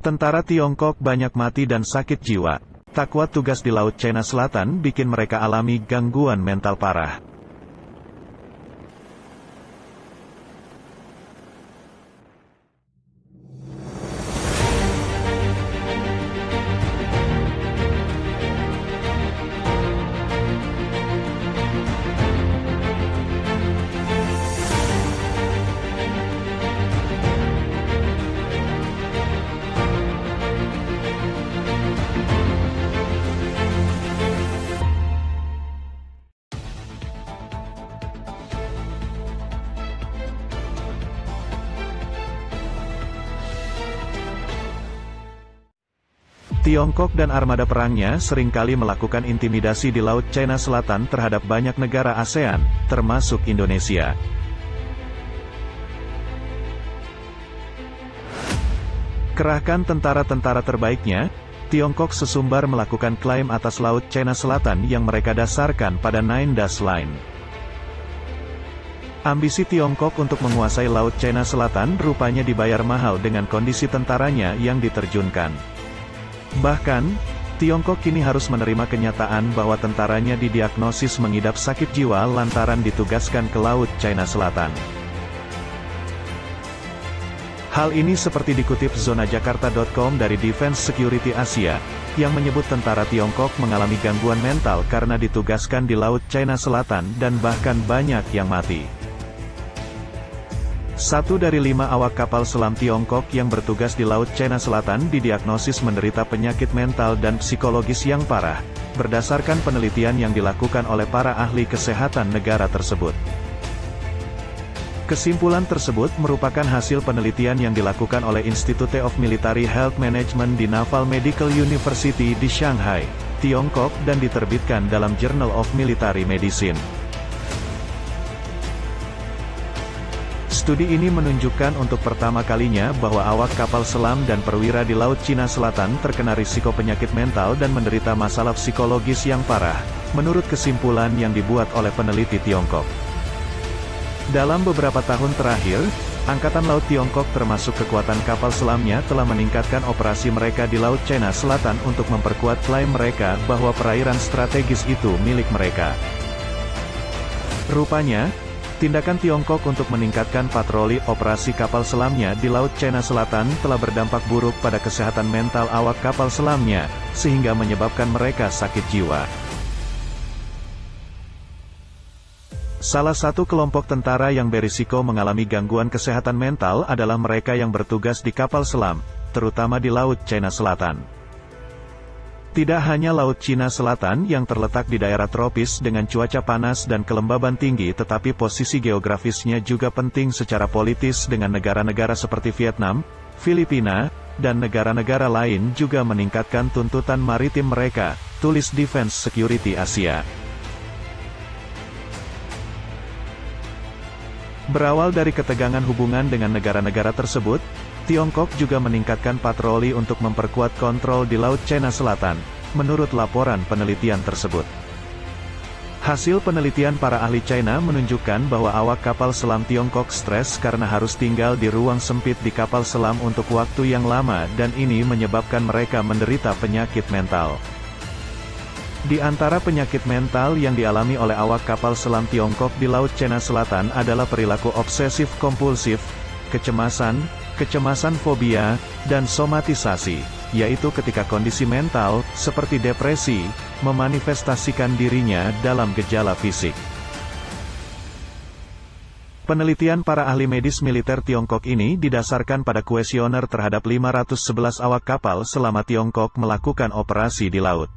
Tentara Tiongkok banyak mati dan sakit jiwa. Tak kuat tugas di Laut Cina Selatan bikin mereka alami gangguan mental parah. Tiongkok dan armada perangnya seringkali melakukan intimidasi di Laut Cina Selatan terhadap banyak negara ASEAN, termasuk Indonesia. Kerahkan tentara-tentara terbaiknya, Tiongkok sesumbar melakukan klaim atas Laut Cina Selatan yang mereka dasarkan pada Nine Dash Line. Ambisi Tiongkok untuk menguasai Laut Cina Selatan rupanya dibayar mahal dengan kondisi tentaranya yang diterjunkan. Bahkan, Tiongkok kini harus menerima kenyataan bahwa tentaranya didiagnosis mengidap sakit jiwa lantaran ditugaskan ke Laut Cina Selatan. Hal ini seperti dikutip zonajakarta.com dari Defense Security Asia, yang menyebut tentara Tiongkok mengalami gangguan mental karena ditugaskan di Laut Cina Selatan dan bahkan banyak yang mati. 1 dari 5 awak kapal selam Tiongkok yang bertugas di Laut Cina Selatan didiagnosis menderita penyakit mental dan psikologis yang parah, berdasarkan penelitian yang dilakukan oleh para ahli kesehatan negara tersebut. Kesimpulan tersebut merupakan hasil penelitian yang dilakukan oleh Institute of Military Health Management di Naval Medical University di Shanghai, Tiongkok dan diterbitkan dalam Journal of Military Medicine. Studi ini menunjukkan untuk pertama kalinya bahwa awak kapal selam dan perwira di Laut Cina Selatan terkena risiko penyakit mental dan menderita masalah psikologis yang parah, menurut kesimpulan yang dibuat oleh peneliti Tiongkok. Dalam beberapa tahun terakhir, Angkatan Laut Tiongkok termasuk kekuatan kapal selamnya telah meningkatkan operasi mereka di Laut Cina Selatan untuk memperkuat klaim mereka bahwa perairan strategis itu milik mereka. Rupanya, tindakan Tiongkok untuk meningkatkan patroli operasi kapal selamnya di Laut Cina Selatan telah berdampak buruk pada kesehatan mental awak kapal selamnya, sehingga menyebabkan mereka sakit jiwa. Salah satu kelompok tentara yang berisiko mengalami gangguan kesehatan mental adalah mereka yang bertugas di kapal selam, terutama di Laut Cina Selatan. Tidak hanya Laut Cina Selatan yang terletak di daerah tropis dengan cuaca panas dan kelembaban tinggi, tetapi posisi geografisnya juga penting secara politis dengan negara-negara seperti Vietnam, Filipina, dan negara-negara lain juga meningkatkan tuntutan maritim mereka, tulis Defense Security Asia. Berawal dari ketegangan hubungan dengan negara-negara tersebut, Tiongkok juga meningkatkan patroli untuk memperkuat kontrol di Laut Cina Selatan, menurut laporan penelitian tersebut. Hasil penelitian para ahli China menunjukkan bahwa awak kapal selam Tiongkok stres karena harus tinggal di ruang sempit di kapal selam untuk waktu yang lama dan ini menyebabkan mereka menderita penyakit mental. Di antara penyakit mental yang dialami oleh awak kapal selam Tiongkok di Laut Cina Selatan adalah perilaku obsesif-kompulsif, kecemasan fobia, dan somatisasi, yaitu ketika kondisi mental, seperti depresi, memanifestasikan dirinya dalam gejala fisik. Penelitian para ahli medis militer Tiongkok ini didasarkan pada kuesioner terhadap 511 awak kapal selama Tiongkok melakukan operasi di laut.